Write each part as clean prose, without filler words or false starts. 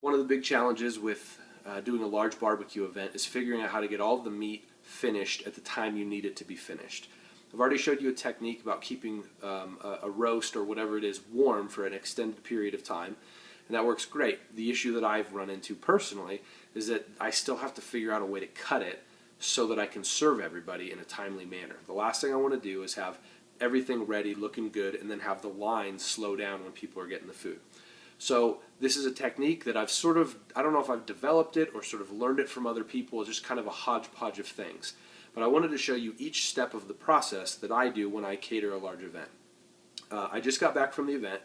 One of the big challenges with doing a large barbecue event is figuring out how to get all of the meat finished at the time you need it to be finished. I've already showed you a technique about keeping a roast or whatever it is warm for an extended period of time, and that works great. The issue that I've run into personally is that I still have to figure out a way to cut it so that I can serve everybody in a timely manner. The last thing I want to do is have everything ready, looking good, and then have the line slow down when people are getting the food. So this is a technique that I've sort of, I don't know if I've developed it or sort of learned it from other people. It's just kind of a hodgepodge of things. But I wanted to show you each step of the process that I do when I cater a large event. I just got back from the event.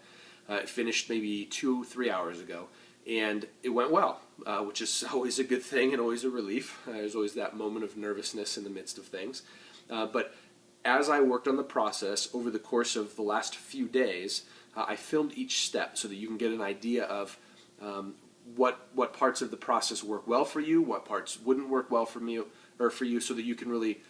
It finished maybe 2-3 hours ago, and it went well, which is always a good thing and always a relief. There's always that moment of nervousness in the midst of things. But as I worked on the process over the course of the last few days, I filmed each step so that you can get an idea of what parts of the process work well for you, what parts wouldn't work well for me or for you, so that you can really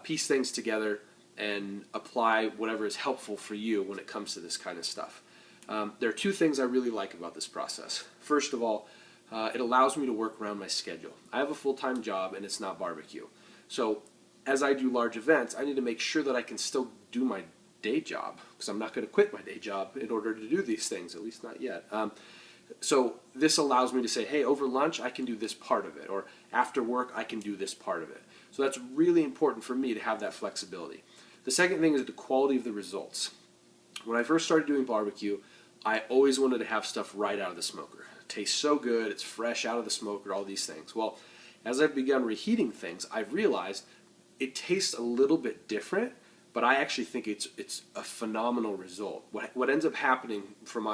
piece things together and apply whatever is helpful for you when it comes to this kind of stuff. There are two things I really like about this process. First of all, it allows me to work around my schedule. I have a full-time job and it's not barbecue. So as I do large events, I need to make sure that I can still do my day job, because I'm not going to quit my day job in order to do these things, at least not yet. So this allows me to say, hey, over lunch I can do this part of it, or after work I can do this part of it. So that's really important for me to have that flexibility. The second thing is the quality of the results. When I first started doing barbecue, I always wanted to have stuff right out of the smoker. It tastes so good, it's fresh out of the smoker, all these things. Well, as I've begun reheating things, I've realized it tastes a little bit different, but I actually think it's a phenomenal result. What ends up happening from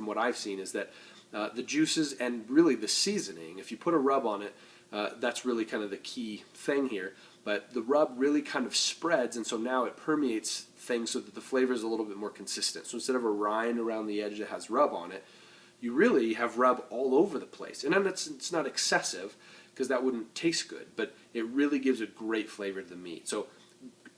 what I've seen is that the juices and really the seasoning, if you put a rub on it, that's really kind of the key thing here, but the rub really kind of spreads, and so now it permeates things so that the flavor is a little bit more consistent. So instead of a rind around the edge that has rub on it, you really have rub all over the place. And then it's not excessive, because that wouldn't taste good, but it really gives a great flavor to the meat. So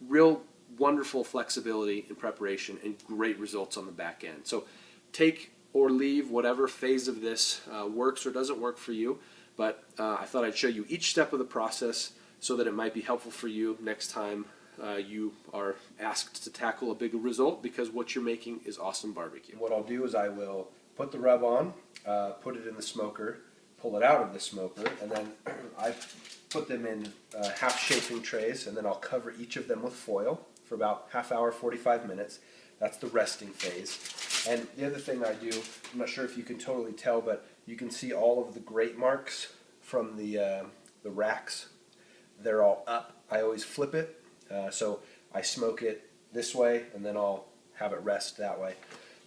real wonderful flexibility in preparation and great results on the back end. So take or leave whatever phase of this works or doesn't work for you, but I thought I'd show you each step of the process so that it might be helpful for you next time you are asked to tackle a big result, because what you're making is awesome barbecue. What I'll do is I will put the rub on, put it in the smoker, pull it out of the smoker, and then I put them in half-shaping trays, and then I'll cover each of them with foil for about half hour, 45 minutes. That's the resting phase. And the other thing I do, I'm not sure if you can totally tell, but you can see all of the grate marks from the racks. They're all up. I always flip it, so I smoke it this way, and then I'll have it rest that way.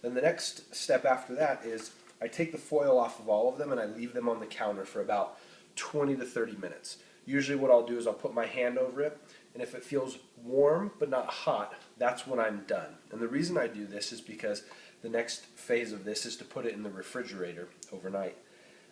Then the next step after that is I take the foil off of all of them and I leave them on the counter for about 20 to 30 minutes. Usually what I'll do is I'll put my hand over it, and if it feels warm but not hot, that's when I'm done. And the reason I do this is because the next phase of this is to put it in the refrigerator overnight.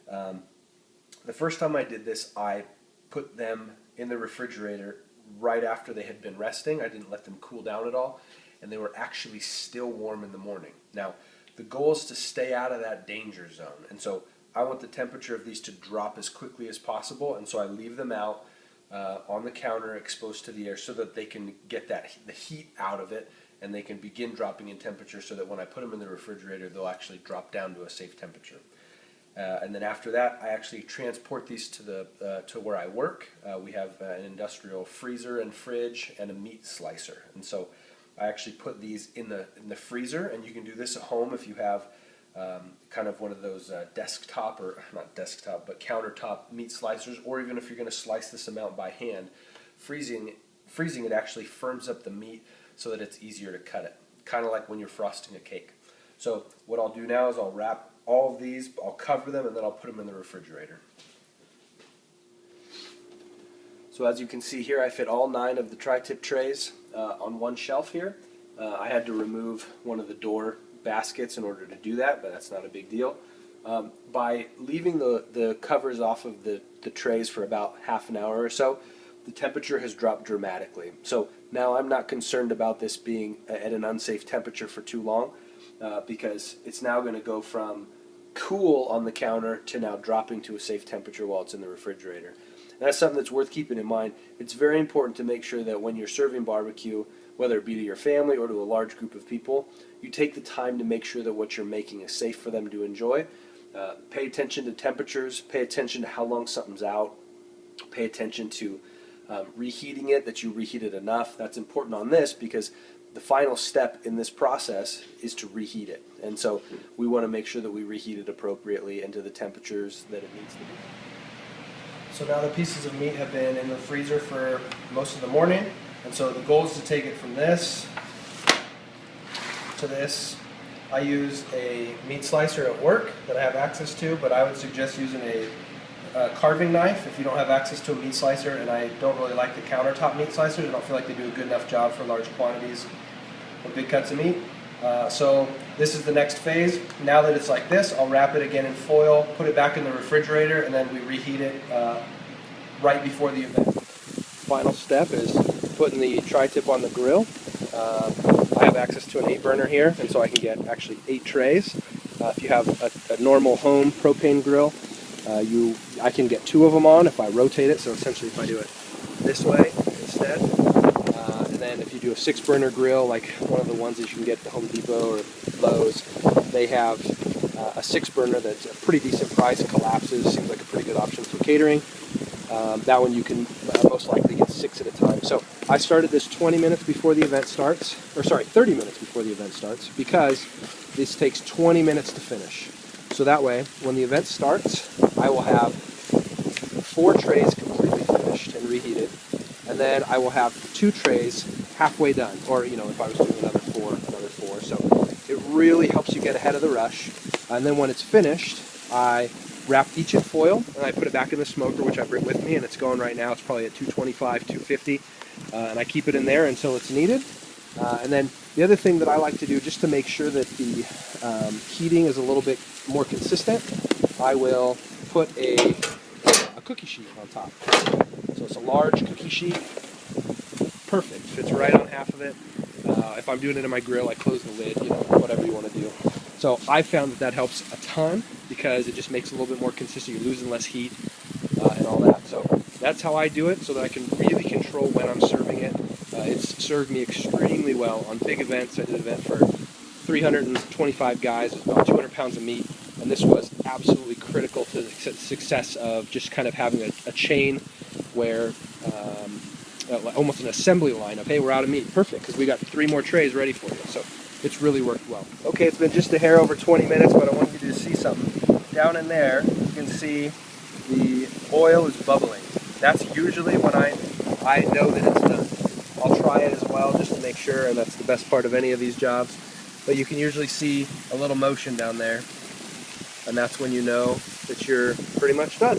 The first time I did this, I put them in the refrigerator right after they had been resting. I didn't let them cool down at all, and they were actually still warm in the morning. Now, the goal is to stay out of that danger zone, and so I want the temperature of these to drop as quickly as possible, and so I leave them out on the counter exposed to the air so that they can get the heat out of it, and they can begin dropping in temperature so that when I put them in the refrigerator, they'll actually drop down to a safe temperature. And then after that, I actually transport these to where I work. We have an industrial freezer and fridge and a meat slicer, and so I actually put these in the freezer, and you can do this at home if you have kind of one of those desktop, or not desktop, but countertop meat slicers, or even if you're going to slice this amount by hand, freezing it actually firms up the meat so that it's easier to cut it, kind of like when you're frosting a cake. So what I'll do now is I'll wrap all of these, I'll cover them, and then I'll put them in the refrigerator. So as you can see here, I fit all 9 of the tri-tip trays on one shelf here. I had to remove one of the door baskets in order to do that, but that's not a big deal. By leaving the covers off of the trays for about half an hour or so, the temperature has dropped dramatically. So now I'm not concerned about this being at an unsafe temperature for too long, because it's now going to go from cool on the counter to now dropping to a safe temperature while it's in the refrigerator. And that's something that's worth keeping in mind. It's very important to make sure that when you're serving barbecue, whether it be to your family or to a large group of people, you take the time to make sure that what you're making is safe for them to enjoy. Pay attention to temperatures, pay attention to how long something's out, pay attention to reheating it, that you reheat it enough. That's important on this because the final step in this process is to reheat it. And so we want to make sure that we reheat it appropriately and to the temperatures that it needs to be. So now the pieces of meat have been in the freezer for most of the morning, and so the goal is to take it from this to this. I use a meat slicer at work that I have access to, but I would suggest using a carving knife if you don't have access to a meat slicer, and I don't really like the countertop meat slicers. I don't feel like they do a good enough job for large quantities of big cuts of meat. So this is the next phase. Now that it's like this, I'll wrap it again in foil, put it back in the refrigerator, and then we reheat it right before the event. Final step is putting the tri-tip on the grill. I have access to an 8-burner here, and so I can get actually 8 trays. If you have a normal home propane grill, I can get 2 of them on if I rotate it. So essentially if I do it this way instead, and then if you do a 6-burner grill, like one of the ones that you can get at the Home Depot or Lowe's, they have a 6-burner that's a pretty decent price. It collapses, seems like a pretty good option for catering. That one you can most likely get 6 at a time. So I started this 20 minutes before the event starts, or sorry, 30 minutes before the event starts, because this takes 20 minutes to finish. So that way, when the event starts, I will have 4 trays completely finished and reheated, and then I will have 2 trays halfway done, or if I was doing another 4. So it really helps you get ahead of the rush. And then when it's finished, I wrap each in foil, and I put it back in the smoker, which I bring with me, and it's going right now. It's probably at 225, 250, and I keep it in there until it's needed. And then the other thing that I like to do, just to make sure that the heating is a little bit more consistent, I will put a cookie sheet on top. So it's a large cookie sheet, perfect, fits right on half of it. If I'm doing it in my grill, I close the lid, whatever you want to do. So I found that helps a ton because it just makes it a little bit more consistent. You're losing less heat and all that. So that's how I do it, so that I can really control when I'm serving it. It's served me extremely well on big events. I did an event for 325 guys, it was about 200 pounds of meat, and this was absolutely critical to the success of just kind of having a chain where almost an assembly line of, hey, we're out of meat. Perfect, because we got 3 more trays ready for you. So it's really worked well. Okay, it's been just a hair over 20 minutes, but I want you to see something. Down in there, you can see the oil is bubbling. That's usually when I know that it's done. I'll try it as well just to make sure, and that's the best part of any of these jobs. But you can usually see a little motion down there, and that's when you know that you're pretty much done.